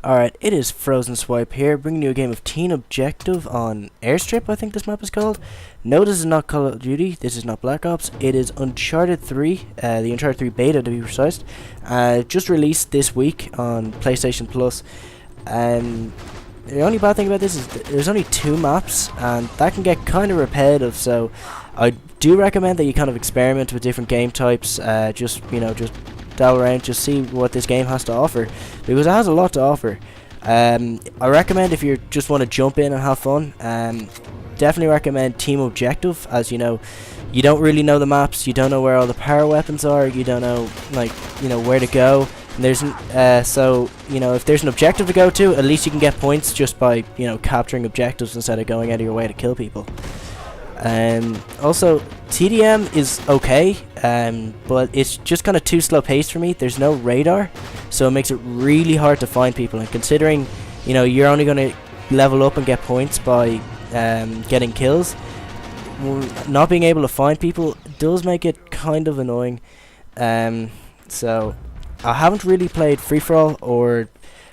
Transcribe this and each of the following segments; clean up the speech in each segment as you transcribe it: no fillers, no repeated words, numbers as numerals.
Alright, it is FrOzenSwipe here, bringing you a game of Teen Objective on Airstrip, I think this map is called. No, this is not Call of Duty, this is not Black Ops, it is Uncharted 3, the Uncharted 3 beta to be precise. Just released this week on PlayStation Plus. The only bad thing about this is there's only 2 maps, and that can get kind of repetitive, so I do recommend that you kind of experiment with different game types, just dial around, just see what this game has to offer, because it has a lot to offer. I recommend if you just want to jump in and have fun, definitely recommend Team Objective, as you don't really know the maps, you don't know where all the power weapons are, you don't know where to go. And there's if there's an objective to go to, at least you can get points just by capturing objectives instead of going out of your way to kill people. Also, TDM is okay, but it's just kind of too slow paced for me. There's no radar, so it makes it really hard to find people, and considering you're only going to level up and get points by getting kills, not being able to find people does make it kind of annoying. So I haven't really played free-for-all or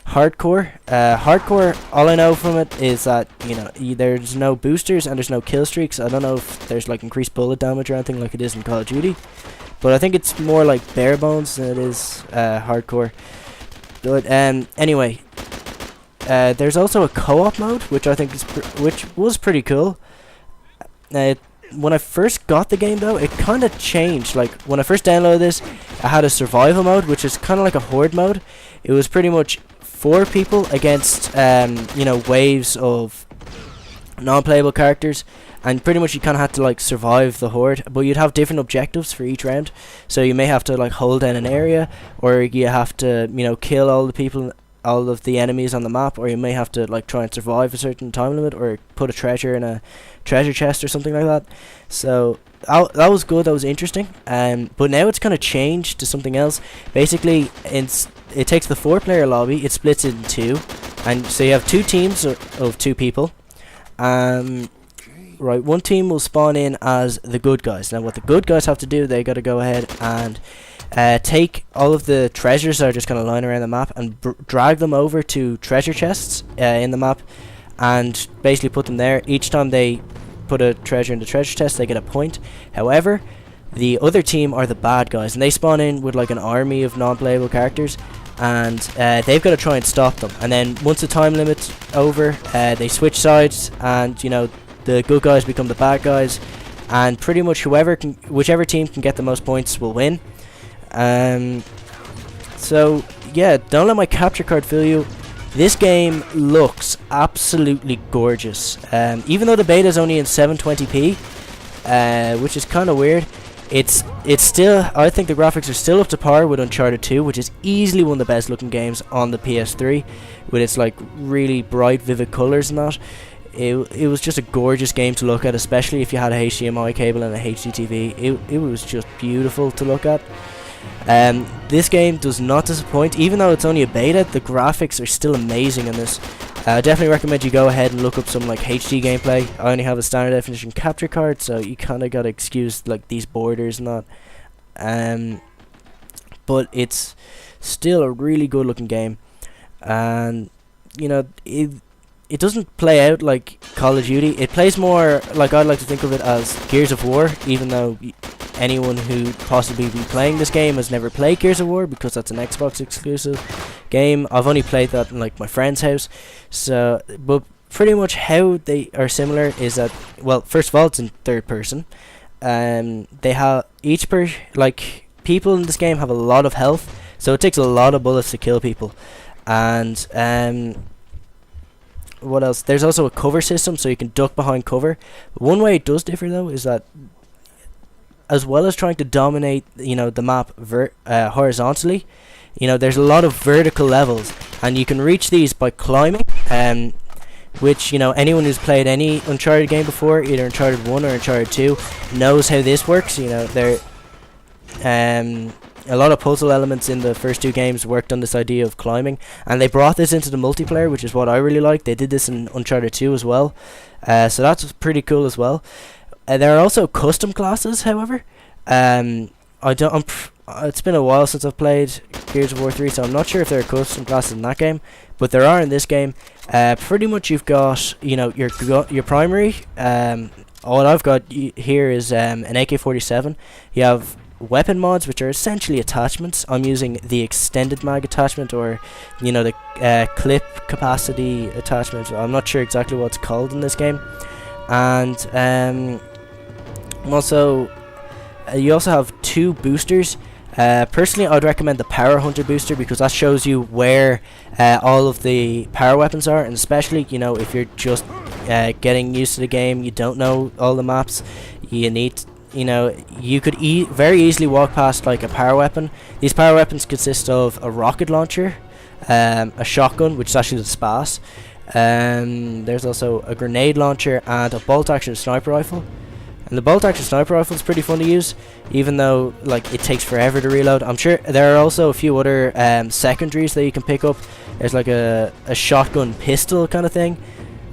hardcore. Hardcore, all I know from it is that there's no boosters and there's no kill streaks. I don't know if there's like increased bullet damage or anything like it is in Call of Duty, but I think it's more like bare bones than it is hardcore. But anyway, there's also a co-op mode, which I think which was pretty cool. When I first got the game though, it kind of changed. Like when I first downloaded this, I had a survival mode, which is kind of like a horde mode. It was pretty much 4 people against waves of non-playable characters, and pretty much you kind of had to like survive the horde, but you'd have different objectives for each round. So you may have to like hold down an area, or you have to kill all of the enemies on the map, or you may have to like try and survive a certain time limit, or put a treasure in a treasure chest or something like that. So that was good, that was interesting. But now it's kind of changed to something else. Basically, it takes the 4-player lobby, it splits it in 2, and so you have 2 teams of 2 people. Right, one team will spawn in as the good guys. Now what the good guys have to do, they got to go ahead and take all of the treasures that are just kind of lying around the map and drag them over to treasure chests in the map, and basically put them there. Each time they put a treasure in the treasure chest, they get a point. However, the other team are the bad guys, and they spawn in with like an army of non-playable characters, and they've got to try and stop them. And then once the time limit's over, they switch sides, and the good guys become the bad guys, and pretty much whichever team can get the most points will win. So yeah, don't let my capture card fool you. This game looks absolutely gorgeous. Even though the beta is only in 720p, which is kind of weird, it's still, I think the graphics are still up to par with Uncharted 2, which is easily one of the best looking games on the PS3, with its like really bright, vivid colors and that. It was just a gorgeous game to look at, especially if you had a HDMI cable and a HD TV. It was just beautiful to look at. This game does not disappoint. Even though it's only a beta, the graphics are still amazing in this. I definitely recommend you go ahead and look up some like HD gameplay. I only have a standard definition capture card, so you kind of gotta excuse like these borders and that. But it's still a really good looking game, and it doesn't play out like Call of Duty. It plays more like, I'd like to think of it as Gears of War, even though anyone who possibly be playing this game has never played Gears of War, because that's an Xbox exclusive game. I've only played that in like my friend's house. So, but pretty much how they are similar is that, well, first of all, it's in third person. They have people in this game have a lot of health, so it takes a lot of bullets to kill people. And what else? There's also a cover system, so you can duck behind cover. One way it does differ though is that, as well as trying to dominate the map horizontally, there's a lot of vertical levels, and you can reach these by climbing, which anyone who's played any Uncharted game before, either Uncharted 1 or Uncharted 2, knows how this works. There a lot of puzzle elements in the first 2 games worked on this idea of climbing, and they brought this into the multiplayer, which is what I really like. They did this in Uncharted 2 as well, so that's pretty cool as well. There are also custom classes, however. it's been a while since I've played Gears of War 3, so I'm not sure if there are custom classes in that game, but there are in this game. Pretty much you've got, you know, your primary. All I've got here is an AK-47. You have weapon mods, which are essentially attachments. I'm using the extended mag attachment, or, you know, the clip capacity attachment. I'm not sure exactly what it's called in this game. And also, you also have 2 boosters. Personally, I'd recommend the Power Hunter booster, because that shows you where all of the power weapons are, and especially, you know, if you're just getting used to the game, you don't know all the maps, you need, you know, you could very easily walk past like a power weapon. These power weapons consist of a rocket launcher, a shotgun, which is actually the SPAS. There's also a grenade launcher and a bolt action sniper rifle. And the bolt action sniper rifle is pretty fun to use, even though like it takes forever to reload. I'm sure there are also a few other secondaries that you can pick up. There's like a shotgun pistol kind of thing.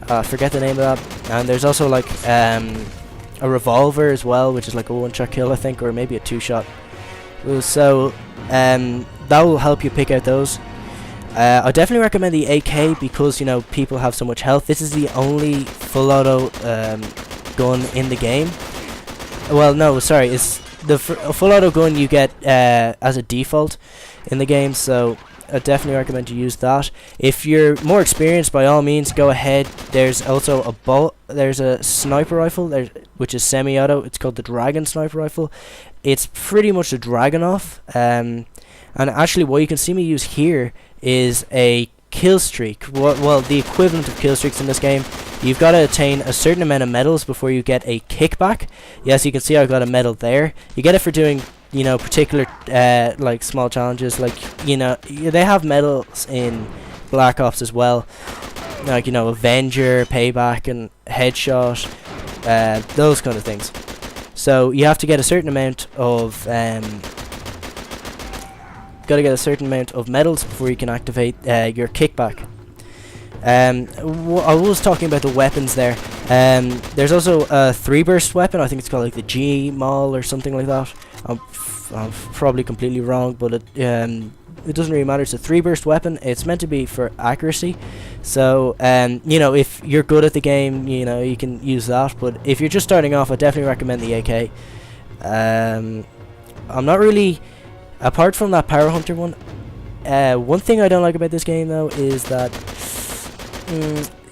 I forget the name of that. And there's also like a revolver as well, which is like a 1-shot kill, I think, or maybe a 2-shot. So that will help you pick out those. I definitely recommend the AK, because, you know, people have so much health. This is the only full auto gun in the game. Well, no, sorry, it's the full auto gun you get as a default in the game, so I definitely recommend you use that. If you're more experienced, by all means, go ahead. There's also there's a sniper rifle there, which is semi-auto. It's called the Dragon sniper rifle. It's pretty much a Dragunov. And actually, what you can see me use here is a kill streak. Well, the equivalent of kill streaks in this game. You've got to attain a certain amount of medals before you get a kickback. Yes, you can see I've got a medal there. You get it for doing, you know, particular like small challenges. Like, you know, they have medals in Black Ops as well, like, you know, Avenger, Payback, and Headshot, those kind of things. So you have to get a certain amount of medals before you can activate your kickback. I was talking about the weapons there. There's also a 3-burst weapon. I think it's called like the G-Maul or something like that. I'm probably completely wrong, but it doesn't really matter. It's a 3-burst weapon. It's meant to be for accuracy. So, you know, if you're good at the game, you know, you can use that. But if you're just starting off, I definitely recommend the AK. I'm not really, apart from that Power Hunter one. One thing I don't like about this game though is that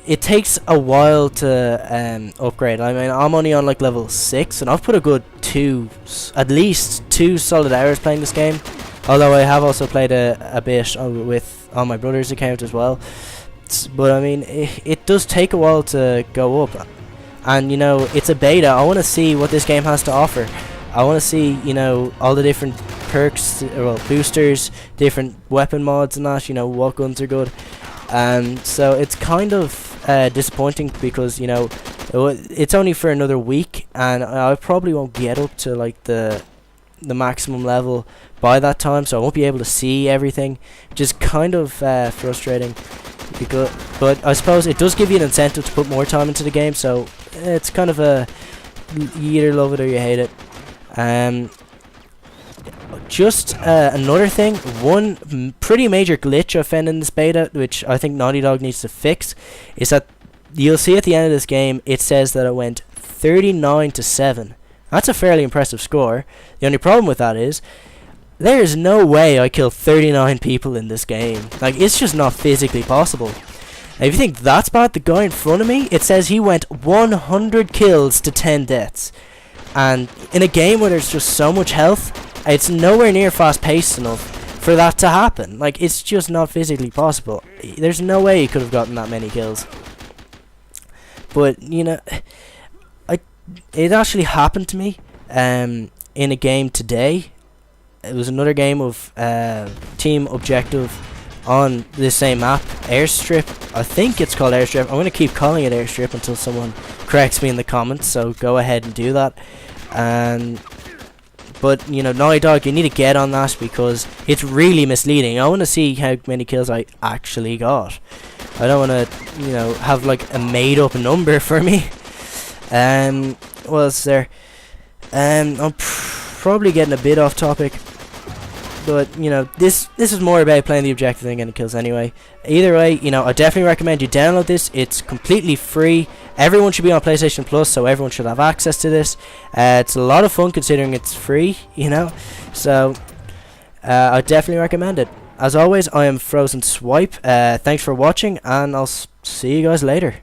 it takes a while to upgrade. I mean, I'm only on like level 6, and I've put a good at least 2 solid hours playing this game. Although I have also played a bit on my brother's account as well. But I mean, it does take a while to go up, and you know, it's a beta. I want to see what this game has to offer. I want to see, you know, all the different perks, well, boosters, different weapon mods and that, you know, what guns are good. So it's kind of disappointing, because, you know, it's only for another week, and I probably won't get up to like the maximum level by that time, so I won't be able to see everything, which is kind of frustrating. But I suppose it does give you an incentive to put more time into the game, so it's kind of you either love it or you hate it. Just another thing, one pretty major glitch I found in this beta, which I think Naughty Dog needs to fix, is that you'll see at the end of this game it says that it went 39-7. That's a fairly impressive score. The only problem with that is there is no way I killed 39 people in this game. Like, it's just not physically possible. Now, if you think that's bad, the guy in front of me, it says he went 100 kills to 10 deaths. And in a game where there's just so much health, it's nowhere near fast-paced enough for that to happen. Like, it's just not physically possible. There's no way he could have gotten that many kills. But, you know, it actually happened to me in a game today. It was another game of Team Objective on this same map, Airstrip. I think it's called Airstrip. I'm going to keep calling it Airstrip until someone corrects me in the comments, so go ahead and do that. But, you know, Naughty Dog, you need to get on that, because it's really misleading. I want to see how many kills I actually got. I don't want to, you know, have like a made-up number for me. What else is there? I'm probably getting a bit off topic. But you know, this is more about playing the objective than getting kills anyway. Either way, you know, I definitely recommend you download this. It's completely free. Everyone should be on PlayStation Plus, so everyone should have access to this. It's a lot of fun considering it's free, you know. So I definitely recommend it. As always, I am FrOzenSwipe. Thanks for watching, and I'll see you guys later.